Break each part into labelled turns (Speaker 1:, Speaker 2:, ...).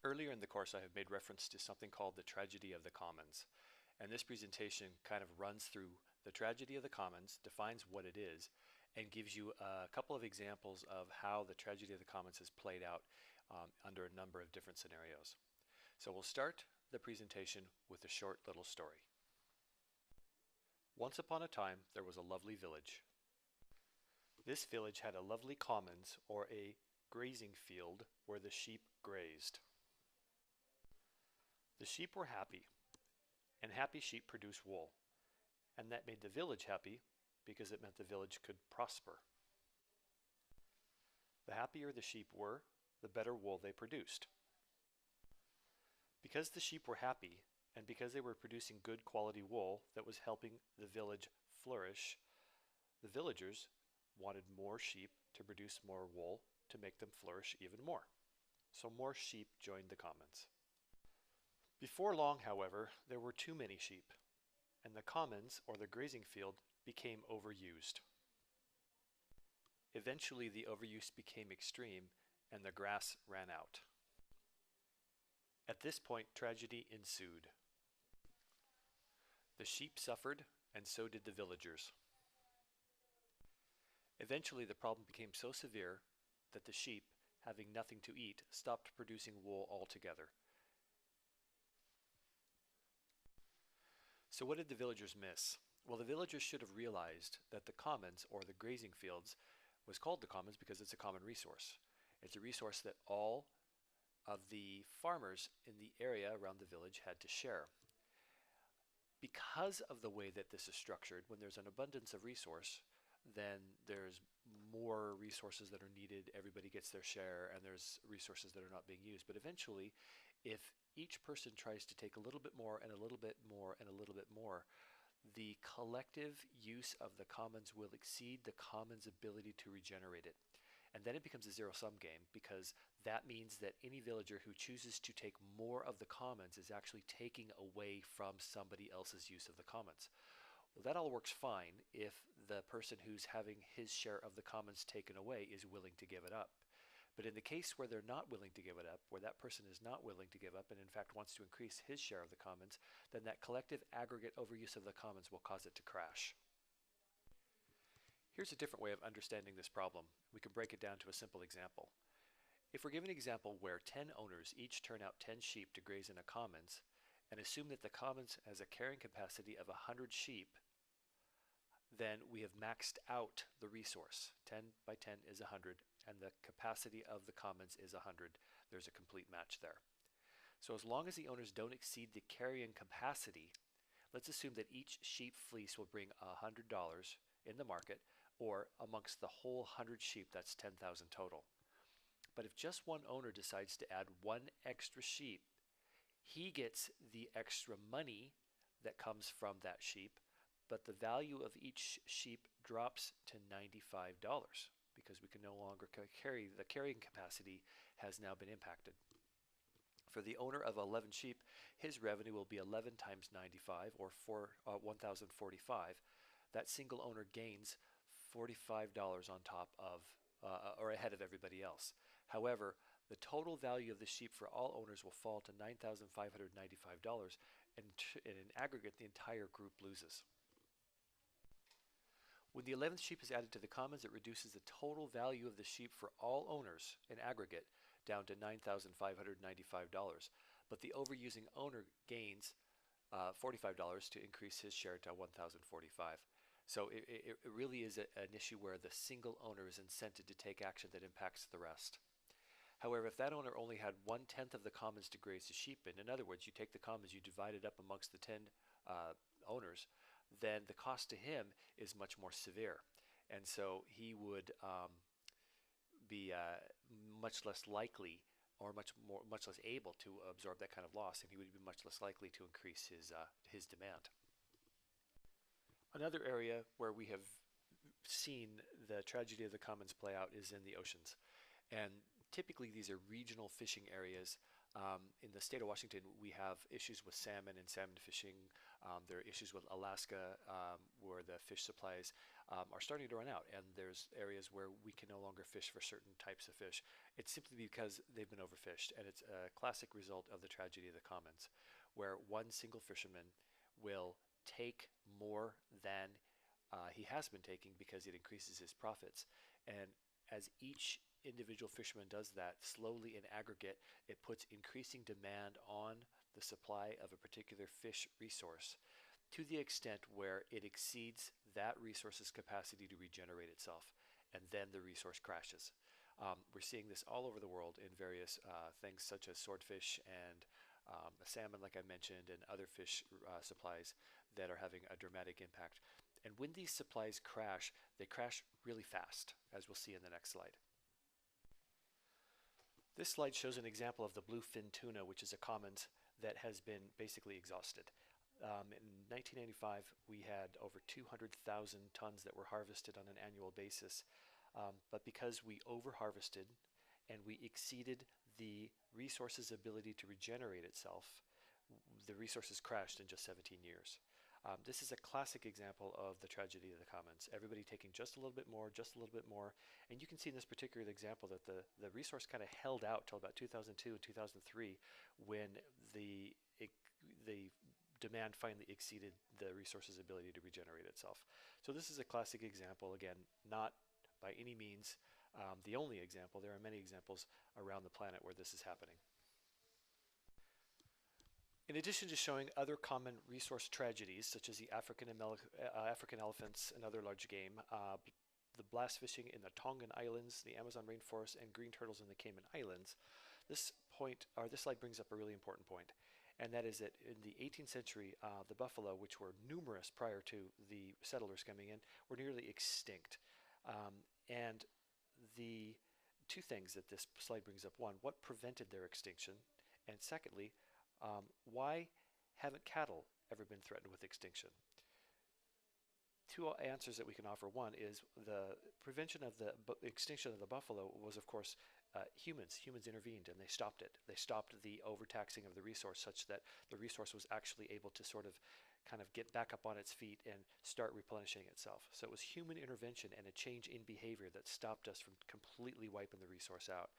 Speaker 1: Earlier in the course, I have made reference to something called the tragedy of the commons. And this presentation kind of runs through the tragedy of the commons, defines what it is, and gives you a couple of examples of how the tragedy of the commons has played out under a number of different scenarios. So we'll start the presentation with a short little story. Once upon a time, there was a lovely village. This village had a lovely commons, or a grazing field, where the sheep grazed. The sheep were happy, and happy sheep produce wool, and that made the village happy because it meant the village could prosper. The happier the sheep were, the better wool they produced. Because the sheep were happy, and because they were producing good quality wool that was helping the village flourish, the villagers wanted more sheep to produce more wool to make them flourish even more. So more sheep joined the commons. Before long, however, there were too many sheep, and the commons, or the grazing field, became overused. Eventually, the overuse became extreme, and the grass ran out. At this point, tragedy ensued. The sheep suffered, and so did the villagers. Eventually, the problem became so severe that the sheep, having nothing to eat, stopped producing wool altogether. So what did the villagers miss? Well, the villagers should have realized that the commons, or the grazing fields, was called the commons because it's a common resource. It's a resource that all of the farmers in the area around the village had to share. Because of the way that this is structured, when there's an abundance of resource, then there's more resources that are needed, everybody gets their share, and there's resources that are not being used. But eventually, if each person tries to take a little bit more and a little bit more and a little bit more, the collective use of the commons will exceed the commons' ability to regenerate it. And then it becomes a zero-sum game, because that means that any villager who chooses to take more of the commons is actually taking away from somebody else's use of the commons. Well, that all works fine if the person who's having his share of the commons taken away is willing to give it up. But in the case where they're not willing to give it up, where that person is not willing to give up and in fact wants to increase his share of the commons, then that collective aggregate overuse of the commons will cause it to crash. Here's a different way of understanding this problem. We can break it down to a simple example. If we're given an example where 10 owners each turn out 10 sheep to graze in a commons, and assume that the commons has a carrying capacity of 100 sheep, then we have maxed out the resource. 10 by 10 is 100, and the capacity of the commons is 100. There's a complete match there. So as long as the owners don't exceed the carrying capacity, let's assume that each sheep fleece will bring $100 in the market, or amongst the whole 100 sheep, that's 10,000 total. But if just one owner decides to add one extra sheep, he gets the extra money that comes from that sheep, but the value of each sheep drops to $95 because we can no longer carry, the carrying capacity has now been impacted. For the owner of 11 sheep, his revenue will be 11 times 95, or 1,045. That single owner gains $45 on top of, or ahead of everybody else. However, the total value of the sheep for all owners will fall to $9,595, and in aggregate, the entire group loses. When the 11th sheep is added to the commons, it reduces the total value of the sheep for all owners in aggregate down to $9,595. But the overusing owner gains $45 to increase his share to $1,045. So it really is an issue where the single owner is incented to take action that impacts the rest. However, if that owner only had 1/10 of the commons to graze the sheep in other words, you take the commons, you divide it up amongst the 10 owners, then the cost to him is much more severe. And so he would be much less likely, or much less able to absorb that kind of loss, and he would be much less likely to increase his demand. Another area where we have seen the tragedy of the commons play out is in the oceans. And typically these are regional fishing areas. In the state of Washington, we have issues with salmon and salmon fishing. There are issues with Alaska where the fish supplies are starting to run out, and there's areas where we can no longer fish for certain types of fish. It's simply because they've been overfished, and it's a classic result of the tragedy of the commons, where one single fisherman will take more than he has been taking because it increases his profits. And as each individual fisherman does that, slowly in aggregate, it puts increasing demand on the supply of a particular fish resource to the extent where it exceeds that resource's capacity to regenerate itself, and then the resource crashes. We're seeing this all over the world in various things such as swordfish and salmon, like I mentioned, and other fish supplies that are having a dramatic impact. And when these supplies crash, they crash really fast, as we'll see in the next slide. This slide shows an example of the bluefin tuna, which is a commons that has been basically exhausted. In 1995, we had over 200,000 tons that were harvested on an annual basis. But because we over-harvested and we exceeded the resource's ability to regenerate itself, the resources crashed in just 17 years. This is a classic example of the tragedy of the commons. Everybody taking just a little bit more, just a little bit more. And you can see in this particular example that the resource kind of held out till about 2002 and 2003 when the demand finally exceeded the resource's ability to regenerate itself. So this is a classic example, again, not by any means the only example. There are many examples around the planet where this is happening. In addition to showing other common resource tragedies, such as the African elephants and other large game, the blast fishing in the Tongan Islands, the Amazon rainforest, and green turtles in the Cayman Islands, this slide brings up a really important point, and that is that in the 18th century, the buffalo, which were numerous prior to the settlers coming in, were nearly extinct. And the two things that this slide brings up: one, what prevented their extinction? And secondly, why haven't cattle ever been threatened with extinction? Two answers that we can offer. One is the prevention of the extinction of the buffalo was, of course, humans. Humans intervened and they stopped it. They stopped the overtaxing of the resource such that the resource was actually able to sort of kind of get back up on its feet and start replenishing itself. So it was human intervention and a change in behavior that stopped us from completely wiping the resource out.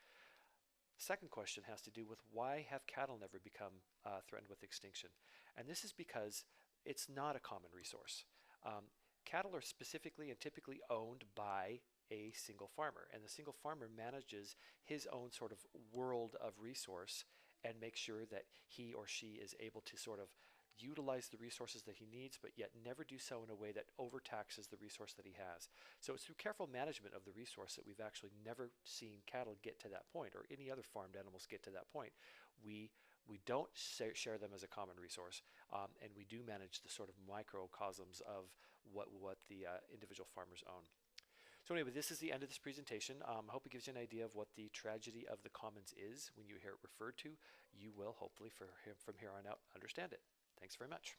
Speaker 1: Second question has to do with why have cattle never become threatened with extinction? And this is because it's not a common resource. Cattle are specifically and typically owned by a single farmer, and the single farmer manages his own sort of world of resource and makes sure that he or she is able to sort of utilize the resources that he needs, but yet never do so in a way that overtaxes the resource that he has. So it's through careful management of the resource that we've actually never seen cattle get to that point, or any other farmed animals get to that point. We don't share them as a common resource, and we do manage the sort of microcosms of what the individual farmers own. So anyway, this is the end of this presentation. I hope it gives you an idea of what the tragedy of the commons is. When you hear it referred to, you will hopefully from here on out understand it. Thanks very much.